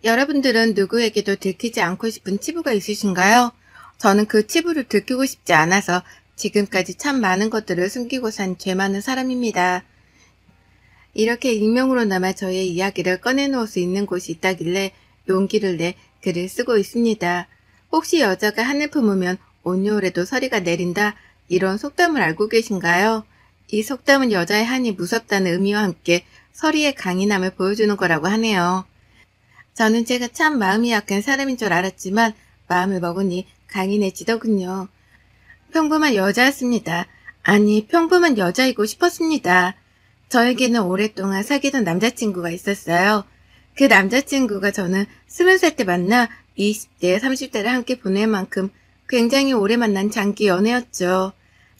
여러분들은 누구에게도 들키지 않고 싶은 치부가 있으신가요? 저는 그 치부를 들키고 싶지 않아서 지금까지 참 많은 것들을 숨기고 산 죄 많은 사람입니다. 이렇게 익명으로나마 저의 이야기를 꺼내놓을 수 있는 곳이 있다길래 용기를 내 글을 쓰고 있습니다. 혹시 여자가 한을 품으면 온여울에도 서리가 내린다, 이런 속담을 알고 계신가요? 이 속담은 여자의 한이 무섭다는 의미와 함께 서리의 강인함을 보여주는 거라고 하네요. 저는 제가 참 마음이 약한 사람인 줄 알았지만 마음을 먹으니 강인해지더군요. 평범한 여자였습니다. 아니, 평범한 여자이고 싶었습니다. 저에게는 오랫동안 사귀던 남자친구가 있었어요. 그 남자친구가 저는 20살 때 만나 20대, 30대를 함께 보낼 만큼 굉장히 오래 만난 장기 연애였죠.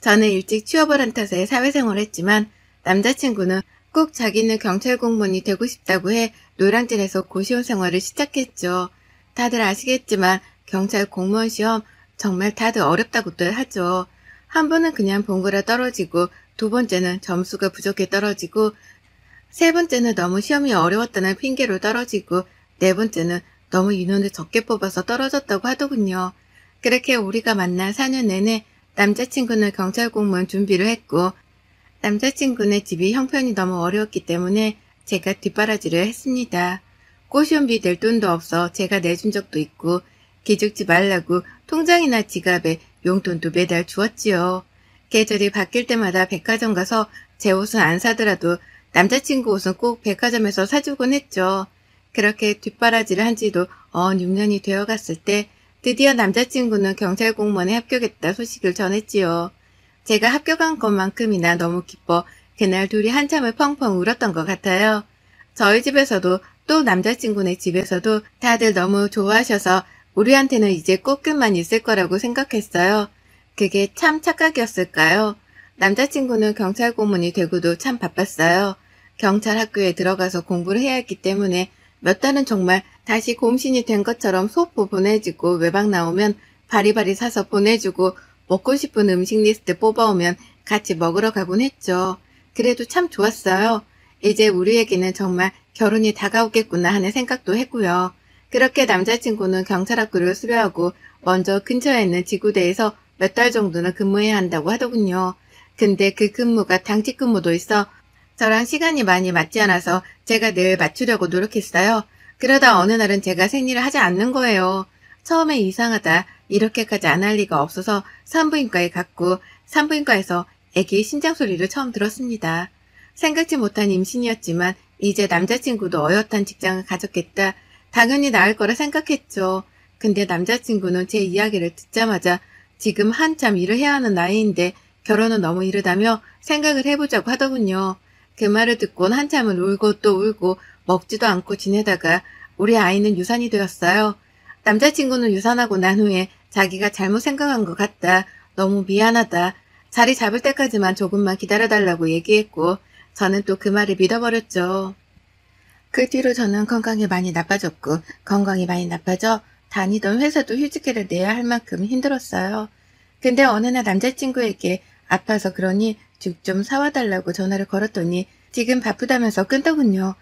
저는 일찍 취업을 한 탓에 사회생활을 했지만 남자친구는 꼭 자기는 경찰 공무원이 되고 싶다고 해 노량진에서 고시원 생활을 시작했죠. 다들 아시겠지만 경찰 공무원 시험 정말 다들 어렵다고들 하죠. 한 번은 그냥 봉고라 떨어지고, 두 번째는 점수가 부족해 떨어지고, 세 번째는 너무 시험이 어려웠다는 핑계로 떨어지고, 네 번째는 너무 인원을 적게 뽑아서 떨어졌다고 하더군요. 그렇게 우리가 만난 4년 내내 남자친구는 경찰 공무원 준비를 했고, 남자친구네 집이 형편이 너무 어려웠기 때문에 제가 뒷바라지를 했습니다. 고시원비 낼 돈도 없어 제가 내준 적도 있고, 기죽지 말라고 통장이나 지갑에 용돈도 매달 주었지요. 계절이 바뀔 때마다 백화점 가서 제 옷은 안 사더라도 남자친구 옷은 꼭 백화점에서 사주곤 했죠. 그렇게 뒷바라지를 한 지도 6년이 되어갔을 때 드디어 남자친구는 경찰 공무원에 합격했다 소식을 전했지요. 제가 합격한 것만큼이나 너무 기뻐 그날 둘이 한참을 펑펑 울었던 것 같아요. 저희 집에서도 또 남자친구네 집에서도 다들 너무 좋아하셔서 우리한테는 이제 꽃끝만 있을 거라고 생각했어요. 그게 참 착각이었을까요? 남자친구는 경찰 고문이 되고도 참 바빴어요. 경찰 학교에 들어가서 공부를 해야 했기 때문에 몇 달은 정말 다시 곰신이 된 것처럼 소포 보내주고, 외박 나오면 바리바리 사서 보내주고, 먹고 싶은 음식 리스트 뽑아오면 같이 먹으러 가곤 했죠. 그래도 참 좋았어요. 이제 우리에게는 정말 결혼이 다가오겠구나 하는 생각도 했고요. 그렇게 남자친구는 경찰학교를 수료하고 먼저 근처에 있는 지구대에서 몇 달 정도는 근무해야 한다고 하더군요. 근데 그 근무가 당직 근무도 있어 저랑 시간이 많이 맞지 않아서 제가 늘 맞추려고 노력했어요. 그러다 어느 날은 제가 생리를 하지 않는 거예요. 처음에 이상하다, 이렇게까지 안 할 리가 없어서 산부인과에 갔고, 산부인과에서 아기 심장 소리를 처음 들었습니다. 생각지 못한 임신이었지만 이제 남자친구도 어엿한 직장을 가졌겠다. 당연히 나을 거라 생각했죠. 근데 남자친구는 제 이야기를 듣자마자 지금 한참 일을 해야 하는 나이인데 결혼은 너무 이르다며 생각을 해보자고 하더군요. 그 말을 듣곤 한참을 울고 또 울고 먹지도 않고 지내다가 우리 아이는 유산이 되었어요. 남자친구는 유산하고 난 후에 자기가 잘못 생각한 것 같다, 너무 미안하다, 자리 잡을 때까지만 조금만 기다려달라고 얘기했고, 저는 또 그 말을 믿어버렸죠. 그 뒤로 저는 건강이 많이 나빠졌고, 건강이 많이 나빠져 다니던 회사도 휴직회를 내야 할 만큼 힘들었어요. 근데 어느 날 남자친구에게 아파서 그러니 죽 좀 사와달라고 전화를 걸었더니 지금 바쁘다면서 끊더군요.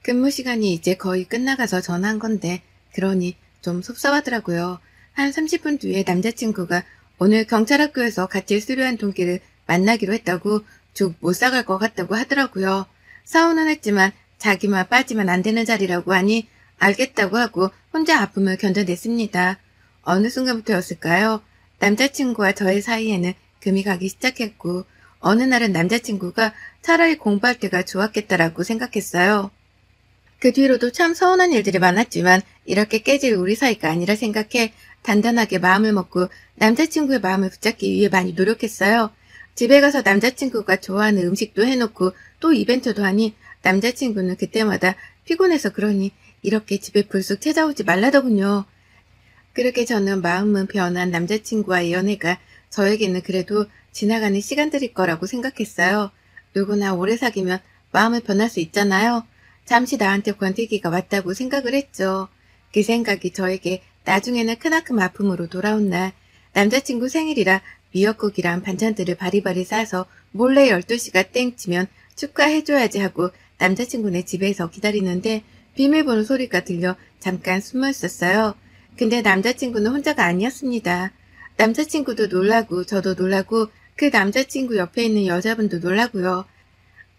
근무 시간이 이제 거의 끝나가서 전화한 건데 그러니 좀 속상하더라고요. 한 30분 뒤에 남자친구가 오늘 경찰학교에서 같이 수료한 동기를 만나기로 했다고 죽 못 사갈 것 같다고 하더라고요. 사오는 했지만 자기만 빠지면 안 되는 자리라고 하니 알겠다고 하고 혼자 아픔을 견뎌냈습니다. 어느 순간부터였을까요? 남자친구와 저의 사이에는 금이 가기 시작했고, 어느 날은 남자친구가 차라리 공부할 때가 좋았겠다라고 생각했어요. 그 뒤로도 참 서운한 일들이 많았지만 이렇게 깨질 우리 사이가 아니라 생각해 단단하게 마음을 먹고 남자친구의 마음을 붙잡기 위해 많이 노력했어요. 집에 가서 남자친구가 좋아하는 음식도 해놓고 또 이벤트도 하니 남자친구는 그때마다 피곤해서 그러니 이렇게 집에 불쑥 찾아오지 말라더군요. 그렇게 저는 마음은 변한 남자친구와의 연애가 저에게는 그래도 지나가는 시간들일 거라고 생각했어요. 누구나 오래 사귀면 마음을 변할 수 있잖아요. 잠시 나한테 권태기가 왔다고 생각을 했죠. 그 생각이 저에게 나중에는 크나큰 아픔으로 돌아온 날, 남자친구 생일이라 미역국이랑 반찬들을 바리바리 싸서 몰래 12시가 땡 치면 축하해줘야지 하고 남자친구네 집에서 기다리는데 비밀번호 소리가 들려 잠깐 숨어 있었어요. 근데 남자친구는 혼자가 아니었습니다. 남자친구도 놀라고 저도 놀라고 그 남자친구 옆에 있는 여자분도 놀라고요.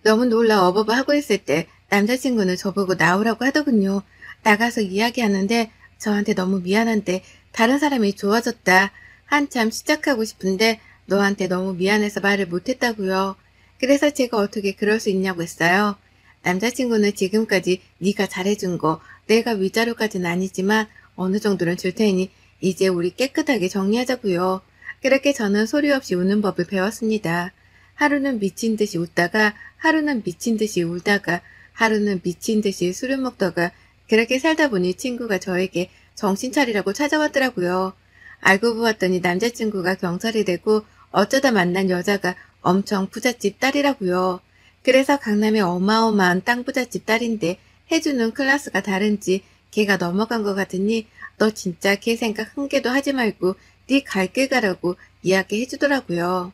너무 놀라 어버버 하고 있을 때 남자친구는 저보고 나오라고 하더군요. 나가서 이야기하는데 저한테 너무 미안한데 다른 사람이 좋아졌다. 한참 시작하고 싶은데 너한테 너무 미안해서 말을 못했다고요. 그래서 제가 어떻게 그럴 수 있냐고 했어요. 남자친구는 지금까지 네가 잘해준 거 내가 위자료까지는 아니지만 어느 정도는 줄 테니 이제 우리 깨끗하게 정리하자고요. 그렇게 저는 소리 없이 우는 법을 배웠습니다. 하루는 미친 듯이 웃다가 하루는 미친 듯이 울다가 하루는 미친 듯이 술을 먹다가 그렇게 살다 보니 친구가 저에게 정신 차리라고 찾아왔더라고요. 알고 보았더니 남자친구가 경찰이 되고 어쩌다 만난 여자가 엄청 부잣집 딸이라고요. 그래서 강남의 어마어마한 땅 부잣집 딸인데 해주는 클래스가 다른지 걔가 넘어간 것 같으니 너 진짜 걔 생각 한 개도 하지 말고 네 갈 길 가라고 이야기해주더라고요.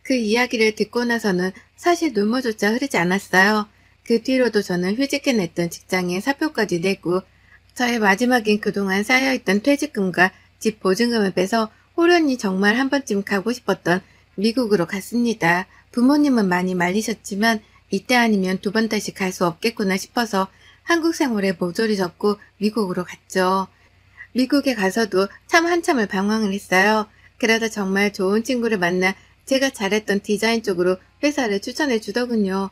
그 이야기를 듣고 나서는 사실 눈물조차 흐르지 않았어요. 그 뒤로도 저는 휴직해냈던 직장에 사표까지 내고 저의 마지막인 그동안 쌓여있던 퇴직금과 집 보증금을 빼서 호련히 정말 한 번쯤 가고 싶었던 미국으로 갔습니다. 부모님은 많이 말리셨지만 이때 아니면 두 번 다시 갈 수 없겠구나 싶어서 한국 생활에 모조리 접고 미국으로 갔죠. 미국에 가서도 참 한참을 방황을 했어요. 그러다 정말 좋은 친구를 만나 제가 잘했던 디자인 쪽으로 회사를 추천해 주더군요.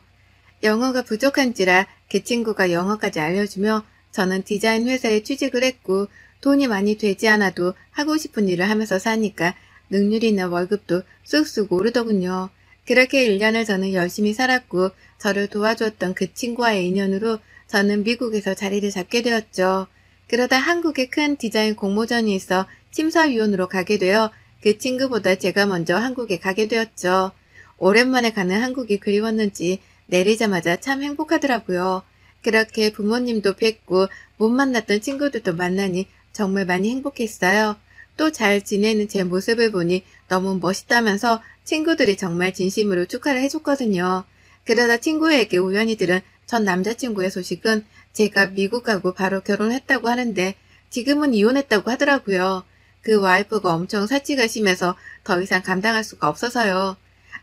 영어가 부족한지라 그 친구가 영어까지 알려주며 저는 디자인 회사에 취직을 했고 돈이 많이 되지 않아도 하고 싶은 일을 하면서 사니까 능률이나 월급도 쑥쑥 오르더군요. 그렇게 1년을 저는 열심히 살았고 저를 도와주었던 그 친구와의 인연으로 저는 미국에서 자리를 잡게 되었죠. 그러다 한국에 큰 디자인 공모전이 있어 심사위원으로 가게 되어 그 친구보다 제가 먼저 한국에 가게 되었죠. 오랜만에 가는 한국이 그리웠는지 내리자마자 참 행복하더라고요. 그렇게 부모님도 뵙고 못 만났던 친구들도 만나니 정말 많이 행복했어요. 또 잘 지내는 제 모습을 보니 너무 멋있다면서 친구들이 정말 진심으로 축하를 해줬거든요. 그러다 친구에게 우연히 들은 전 남자친구의 소식은 제가 미국 가고 바로 결혼했다고 하는데 지금은 이혼했다고 하더라고요. 그 와이프가 엄청 사치가 심해서 더 이상 감당할 수가 없어서요.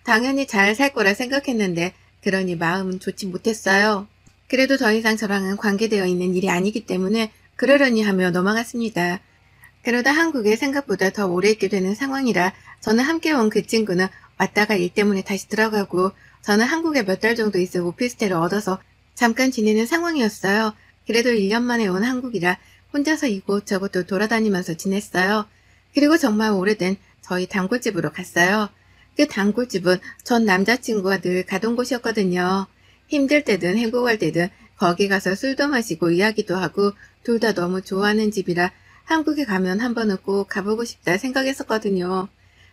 당연히 잘 살 거라 생각했는데 그러니 마음은 좋지 못했어요. 그래도 더 이상 저랑은 관계되어 있는 일이 아니기 때문에 그러려니 하며 넘어갔습니다. 그러다 한국에 생각보다 더 오래 있게 되는 상황이라 저는 함께 온 그 친구는 왔다가 일 때문에 다시 들어가고 저는 한국에 몇 달 정도 있을 오피스텔을 얻어서 잠깐 지내는 상황이었어요. 그래도 1년 만에 온 한국이라 혼자서 이곳저곳도 돌아다니면서 지냈어요. 그리고 정말 오래된 저희 단골집으로 갔어요. 그 단골집은 전 남자친구가 늘 가던 곳이었거든요. 힘들 때든 행복할 때든 거기 가서 술도 마시고 이야기도 하고 둘 다 너무 좋아하는 집이라 한국에 가면 한 번은 꼭 가보고 싶다 생각했었거든요.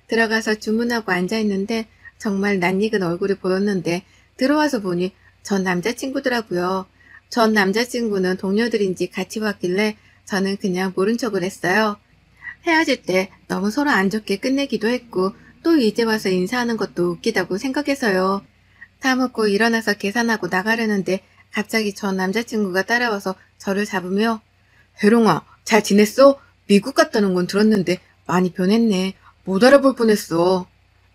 들어가서 주문하고 앉아있는데 정말 낯익은 얼굴이 보였는데 들어와서 보니 전 남자친구더라고요. 전 남자친구는 동료들인지 같이 왔길래 저는 그냥 모른 척을 했어요. 헤어질 때 너무 서로 안 좋게 끝내기도 했고 또 이제 와서 인사하는 것도 웃기다고 생각해서요. 다 먹고 일어나서 계산하고 나가려는데 갑자기 전 남자친구가 따라와서 저를 잡으며 혜롱아, 잘 지냈어? 미국 갔다는 건 들었는데 많이 변했네. 못 알아볼 뻔했어.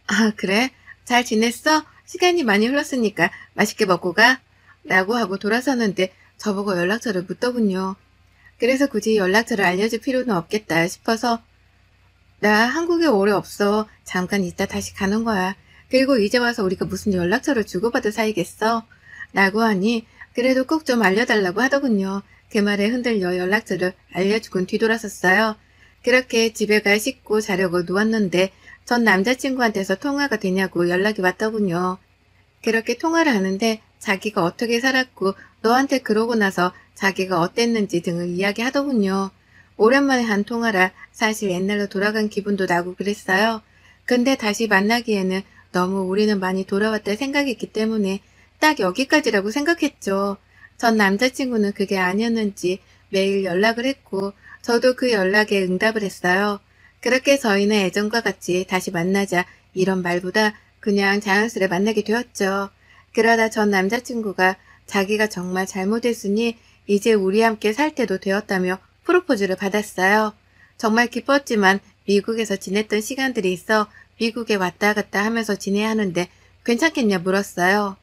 아, 그래? 잘 지냈어? 시간이 많이 흘렀으니까 맛있게 먹고 가. 라고 하고 돌아서는데 저보고 연락처를 묻더군요. 그래서 굳이 연락처를 알려줄 필요는 없겠다 싶어서 나 한국에 오래 없어. 잠깐 있다 다시 가는 거야. 그리고 이제 와서 우리가 무슨 연락처를 주고받을 사이겠어? 라고 하니 그래도 꼭 좀 알려달라고 하더군요. 그 말에 흔들려 연락처를 알려주곤 뒤돌아섰어요. 그렇게 집에 가 씻고 자려고 누웠는데 전 남자친구한테서 통화가 되냐고 연락이 왔더군요. 그렇게 통화를 하는데 자기가 어떻게 살았고 너한테 그러고 나서 자기가 어땠는지 등을 이야기하더군요. 오랜만에 한 통화라 사실 옛날로 돌아간 기분도 나고 그랬어요. 근데 다시 만나기에는 너무 우리는 많이 돌아왔다 생각했기 때문에 딱 여기까지라고 생각했죠. 전 남자친구는 그게 아니었는지 매일 연락을 했고 저도 그 연락에 응답을 했어요. 그렇게 저희는 예전과 같이 다시 만나자 이런 말보다 그냥 자연스레 만나게 되었죠. 그러다 전 남자친구가 자기가 정말 잘못했으니 이제 우리 함께 살 때도 되었다며 프로포즈를 받았어요. 정말 기뻤지만 미국에서 지냈던 시간들이 있어 미국에 왔다 갔다 하면서 지내야 하는데 괜찮겠냐 물었어요.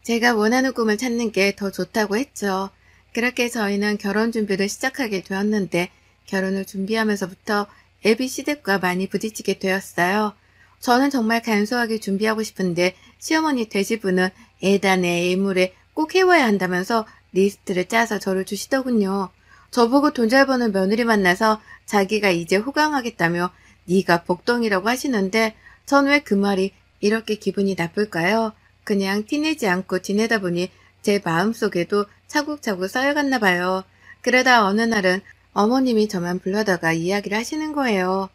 제가 원하는 꿈을 찾는 게 더 좋다고 했죠. 그렇게 저희는 결혼 준비를 시작하게 되었는데 결혼을 준비하면서부터 ABC댁과 많이 부딪히게 되었어요. 저는 정말 간소하게 준비하고 싶은데 시어머니 되시분은 예단에 예물에 꼭 해와야 한다면서 리스트를 짜서 저를 주시더군요. 저보고 돈 잘 버는 며느리 만나서 자기가 이제 호강하겠다며 네가 복덩이라고 하시는데 전 왜 그 말이 이렇게 기분이 나쁠까요? 그냥 티내지 않고 지내다 보니 제 마음속에도 차곡차곡 쌓여갔나 봐요. 그러다 어느 날은 어머님이 저만 불러다가 이야기를 하시는 거예요.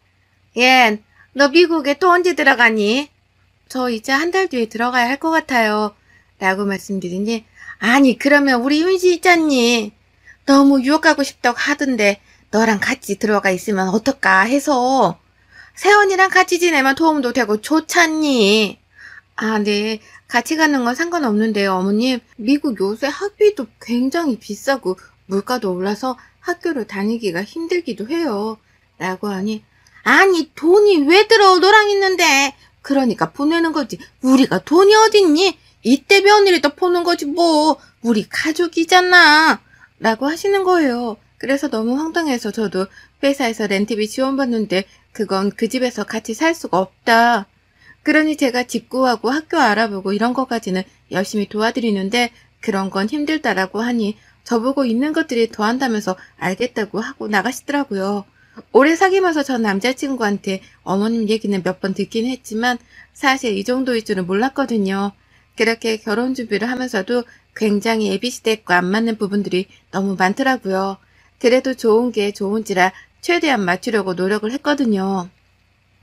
얜, 너 미국에 또 언제 들어가니? 저 이제 한 달 뒤에 들어가야 할 것 같아요. 라고 말씀드리니 아니 그러면 우리 윤지 있잖니. 너무 유학 가고 싶다고 하던데 너랑 같이 들어가 있으면 어떨까 해서 세원이랑 같이 지내면 도움도 되고 좋잖니. 아, 네. 같이 가는 건 상관없는데요, 어머님. 미국 요새 학비도 굉장히 비싸고 물가도 올라서 학교를 다니기가 힘들기도 해요. 라고 하니 아니 돈이 왜 들어 너랑 있는데. 그러니까 보내는 거지. 우리가 돈이 어딨니? 이때 며느리 더 보는 거지 뭐. 우리 가족이잖아. 라고 하시는 거예요. 그래서 너무 황당해서 저도 회사에서 렌트비 지원받는데 그건 그 집에서 같이 살 수가 없다. 그러니 제가 집 구하고 학교 알아보고 이런 것까지는 열심히 도와드리는데 그런 건 힘들다라고 하니 저보고 있는 것들이 더한다면서 알겠다고 하고 나가시더라고요. 오래 사귀면서 전 남자친구한테 어머님 얘기는 몇 번 듣긴 했지만 사실 이 정도일 줄은 몰랐거든요. 그렇게 결혼 준비를 하면서도 굉장히 ABC댁과 안 맞는 부분들이 너무 많더라고요. 그래도 좋은 게 좋은지라 최대한 맞추려고 노력을 했거든요.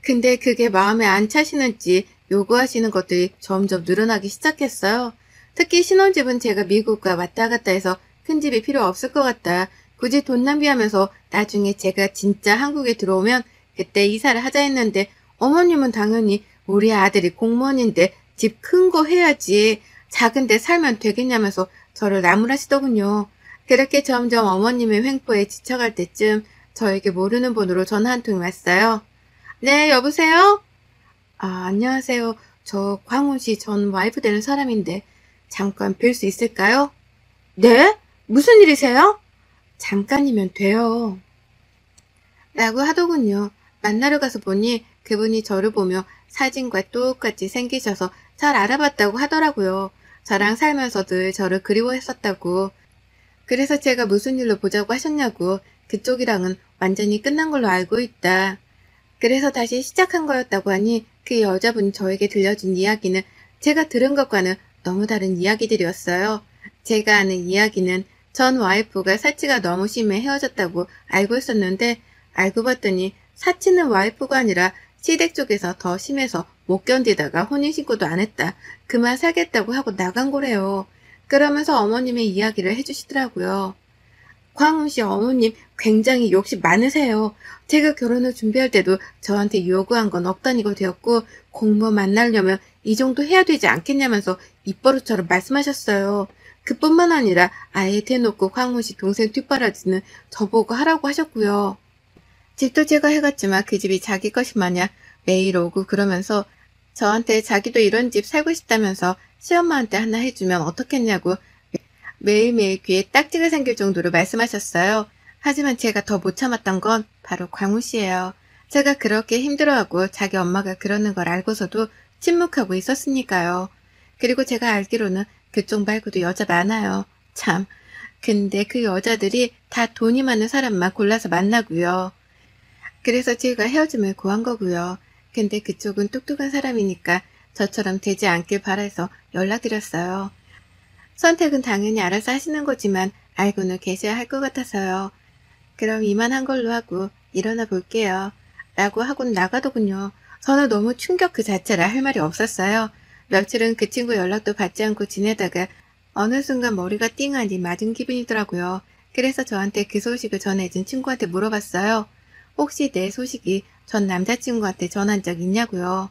근데 그게 마음에 안 차시는지 요구하시는 것들이 점점 늘어나기 시작했어요. 특히 신혼집은 제가 미국과 왔다 갔다 해서 큰 집이 필요 없을 것 같다. 굳이 돈 낭비하면서 나중에 제가 진짜 한국에 들어오면 그때 이사를 하자 했는데 어머님은 당연히 우리 아들이 공무원인데 집 큰 거 해야지 작은 데 살면 되겠냐면서 저를 나무라시더군요. 그렇게 점점 어머님의 횡포에 지쳐갈 때쯤 저에게 모르는 번호로 전화 한 통이 왔어요. 네, 여보세요? 아, 안녕하세요. 저 광훈씨 전 와이프 되는 사람인데 잠깐 뵐 수 있을까요? 네? 무슨 일이세요? 잠깐이면 돼요. 라고 하더군요. 만나러 가서 보니 그분이 저를 보며 사진과 똑같이 생기셔서 잘 알아봤다고 하더라고요. 저랑 살면서 늘 저를 그리워했었다고. 그래서 제가 무슨 일로 보자고 하셨냐고. 그쪽이랑은 완전히 끝난 걸로 알고 있다. 그래서 다시 시작한 거였다고 하니 그 여자분이 저에게 들려준 이야기는 제가 들은 것과는 너무 다른 이야기들이었어요. 제가 아는 이야기는 전 와이프가 사치가 너무 심해 헤어졌다고 알고 있었는데 알고 봤더니 사치는 와이프가 아니라 시댁 쪽에서 더 심해서 못 견디다가 혼인신고도 안 했다. 그만 살겠다고 하고 나간 거래요. 그러면서 어머님의 이야기를 해주시더라고요. 광훈씨 어머님 굉장히 욕심 많으세요. 제가 결혼을 준비할 때도 저한테 요구한 건 없다니고 되었고 공무원 만나려면 이 정도 해야 되지 않겠냐면서 입버릇처럼 말씀하셨어요. 그뿐만 아니라 아예 대놓고 광훈씨 동생 뒷바라지는 저보고 하라고 하셨고요. 집도 제가 해갔지만 그 집이 자기 것이 마냥 매일 오고 그러면서 저한테 자기도 이런 집 살고 싶다면서 시엄마한테 하나 해주면 어떻겠냐고 매일매일 귀에 딱지가 생길 정도로 말씀하셨어요. 하지만 제가 더 못 참았던 건 바로 광훈씨예요. 제가 그렇게 힘들어하고 자기 엄마가 그러는 걸 알고서도 침묵하고 있었으니까요. 그리고 제가 알기로는 그쪽 말고도 여자 많아요. 참. 근데 그 여자들이 다 돈이 많은 사람만 골라서 만나고요. 그래서 제가 헤어짐을 구한 거고요. 근데 그쪽은 똑똑한 사람이니까 저처럼 되지 않길 바라서 연락드렸어요. 선택은 당연히 알아서 하시는 거지만 알고는 계셔야 할 것 같아서요. 그럼 이만한 걸로 하고 일어나 볼게요. 라고 하고는 나가더군요. 저는 너무 충격 그 자체라 할 말이 없었어요. 며칠은 그 친구 연락도 받지 않고 지내다가 어느 순간 머리가 띵하니 맞은 기분이더라고요. 그래서 저한테 그 소식을 전해준 친구한테 물어봤어요. 혹시 내 소식이 전 남자친구한테 전한 적 있냐고요.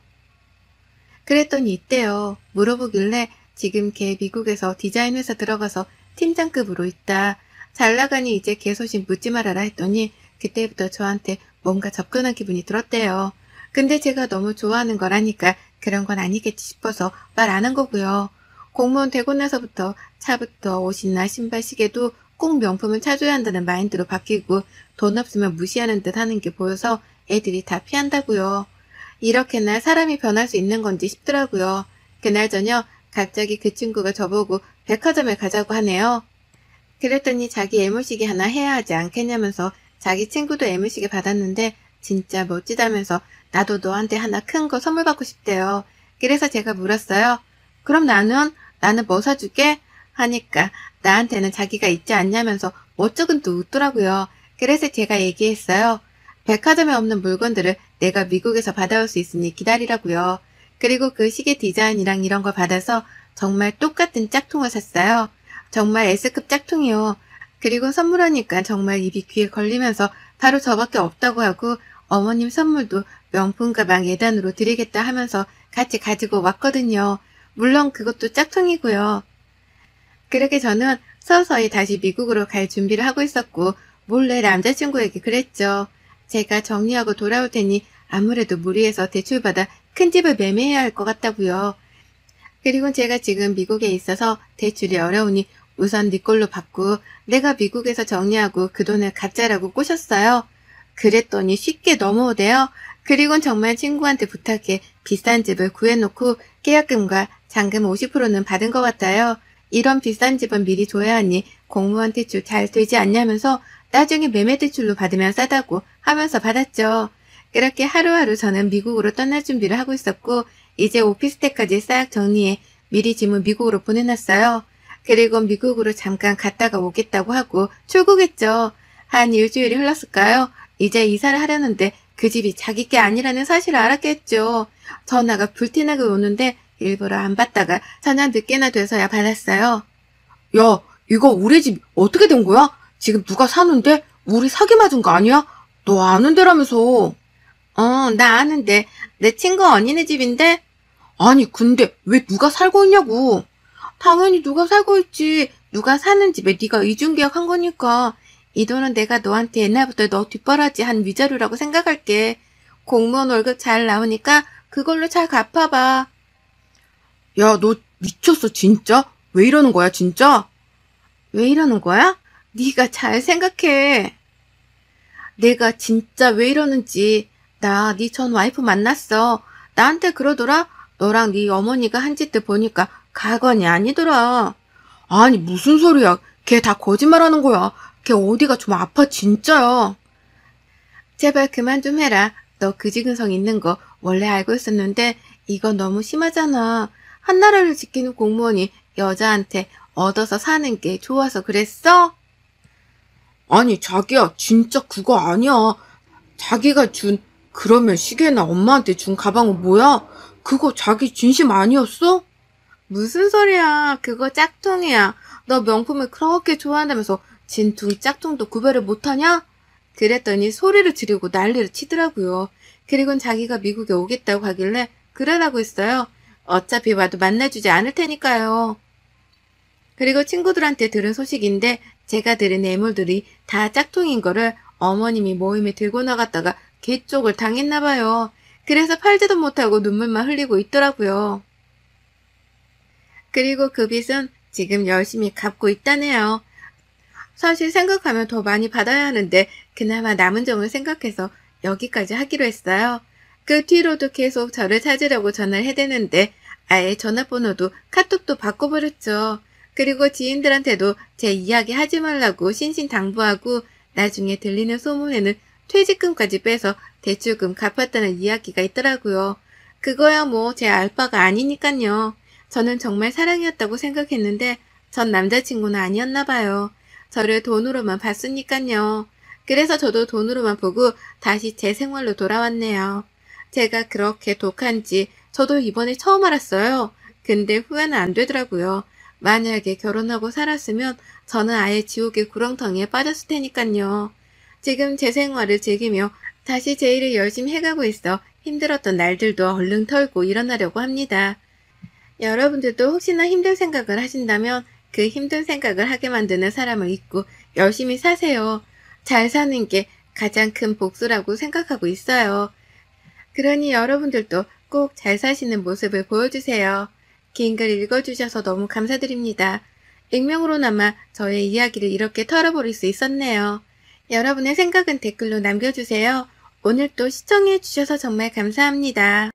그랬더니 있대요. 물어보길래 지금 걔 미국에서 디자인 회사 들어가서 팀장급으로 있다. 잘 나가니 이제 개소식 묻지 말아라 했더니 그때부터 저한테 뭔가 접근한 기분이 들었대요. 근데 제가 너무 좋아하는 거라니까 그런 건 아니겠지 싶어서 말 안 한 거고요. 공무원 되고 나서부터 차부터 옷이나 신발, 시계도 꼭 명품을 차줘야 한다는 마인드로 바뀌고 돈 없으면 무시하는 듯 하는 게 보여서 애들이 다 피한다고요. 이렇게나 사람이 변할 수 있는 건지 싶더라고요. 그날 저녁 갑자기 그 친구가 저보고 백화점에 가자고 하네요. 그랬더니 자기 애물시계 하나 해야 하지 않겠냐면서 자기 친구도 애물시계 받았는데 진짜 멋지다면서 나도 너한테 하나 큰 거 선물 받고 싶대요. 그래서 제가 물었어요. 그럼 나는 뭐 사줄게? 하니까 나한테는 자기가 있지 않냐면서 멋쩍은 또 웃더라고요. 그래서 제가 얘기했어요. 백화점에 없는 물건들을 내가 미국에서 받아올 수 있으니 기다리라고요. 그리고 그 시계 디자인이랑 이런 걸 받아서 정말 똑같은 짝퉁을 샀어요. 정말 S급 짝퉁이요. 그리고 선물하니까 정말 입이 귀에 걸리면서 바로 저밖에 없다고 하고 어머님 선물도 명품 가방 예단으로 드리겠다 하면서 같이 가지고 왔거든요. 물론 그것도 짝퉁이고요. 그렇게 저는 서서히 다시 미국으로 갈 준비를 하고 있었고 몰래 남자친구에게 그랬죠. 제가 정리하고 돌아올 테니 아무래도 무리해서 대출받아 큰 집을 매매해야 할 것 같다고요. 그리고 제가 지금 미국에 있어서 대출이 어려우니 우선 네 걸로 받고 내가 미국에서 정리하고 그 돈을 갖자라고 꼬셨어요. 그랬더니 쉽게 넘어오대요. 그리곤 정말 친구한테 부탁해 비싼 집을 구해놓고 계약금과 잔금 50%는 받은 것 같아요. 이런 비싼 집은 미리 줘야 하니 공무원 대출 잘 되지 않냐면서 나중에 매매 대출로 받으면 싸다고 하면서 받았죠. 그렇게 하루하루 저는 미국으로 떠날 준비를 하고 있었고 이제 오피스텔까지 싹 정리해 미리 짐을 미국으로 보내놨어요. 그리고 미국으로 잠깐 갔다가 오겠다고 하고 출국했죠. 한 일주일이 흘렀을까요? 이제 이사를 하려는데 그 집이 자기 게 아니라는 사실을 알았겠죠. 전화가 불티나게 오는데 일부러 안 받다가 저녁 늦게나 돼서야 받았어요. 야, 이거 우리 집 어떻게 된 거야? 지금 누가 사는데? 우리 사기 맞은 거 아니야? 너 아는 데라면서. 나 아는데 내 친구 언니네 집인데? 아니, 근데 왜 누가 살고 있냐고. 당연히 누가 살고 있지. 누가 사는 집에 네가 이중계약 한 거니까. 이 돈은 내가 너한테 옛날부터 너 뒷바라지 한 위자료라고 생각할게. 공무원 월급 잘 나오니까 그걸로 잘 갚아봐. 야, 너 미쳤어, 진짜? 왜 이러는 거야, 진짜? 왜 이러는 거야? 네가 잘 생각해. 내가 진짜 왜 이러는지. 나 네 전 와이프 만났어. 나한테 그러더라. 너랑 네 어머니가 한 짓들 보니까 가관이 아니더라. 아니, 무슨 소리야. 걔 다 거짓말하는 거야. 걔 어디가 좀 아파, 진짜야. 제발 그만 좀 해라. 너 그지근성 있는 거 원래 알고 있었는데 이건 너무 심하잖아. 한나라를 지키는 공무원이 여자한테 얻어서 사는 게 좋아서 그랬어? 아니, 자기야, 진짜 그거 아니야. 자기가 그러면 시계나 엄마한테 준 가방은 뭐야? 그거 자기 진심 아니었어? 무슨 소리야. 그거 짝퉁이야. 너 명품을 그렇게 좋아한다면서 진퉁 짝퉁도 구별을 못하냐? 그랬더니 소리를 지르고 난리를 치더라고요. 그리고는 자기가 미국에 오겠다고 하길래 그러라고 했어요. 어차피 와도 만나주지 않을 테니까요. 그리고 친구들한테 들은 소식인데 제가 들은 뇌물들이 다 짝퉁인 거를 어머님이 모임에 들고 나갔다가 개쪽을 당했나봐요. 그래서 팔지도 못하고 눈물만 흘리고 있더라고요. 그리고 그 빚은 지금 열심히 갚고 있다네요. 사실 생각하면 더 많이 받아야 하는데 그나마 남은 점을 생각해서 여기까지 하기로 했어요. 그 뒤로도 계속 저를 찾으려고 전화를 해대는데 아예 전화번호도 카톡도 바꿔버렸죠. 그리고 지인들한테도 제 이야기 하지 말라고 신신당부하고 나중에 들리는 소문에는 퇴직금까지 빼서 대출금 갚았다는 이야기가 있더라고요. 그거야 뭐 제 알바가 아니니깐요. 저는 정말 사랑이었다고 생각했는데 전 남자친구는 아니었나 봐요. 저를 돈으로만 봤으니깐요. 그래서 저도 돈으로만 보고 다시 제 생활로 돌아왔네요. 제가 그렇게 독한지 저도 이번에 처음 알았어요. 근데 후회는 안 되더라고요. 만약에 결혼하고 살았으면 저는 아예 지옥의 구렁텅이에 빠졌을 테니깐요. 지금 제 생활을 즐기며 다시 제 일을 열심히 해가고 있어 힘들었던 날들도 얼른 털고 일어나려고 합니다. 여러분들도 혹시나 힘든 생각을 하신다면 그 힘든 생각을 하게 만드는 사람을 잊고 열심히 사세요. 잘 사는 게 가장 큰 복수라고 생각하고 있어요. 그러니 여러분들도 꼭 잘 사시는 모습을 보여주세요. 긴 글 읽어주셔서 너무 감사드립니다. 익명으로나마 저의 이야기를 이렇게 털어버릴 수 있었네요. 여러분의 생각은 댓글로 남겨주세요. 오늘 또 시청해주셔서 정말 감사합니다.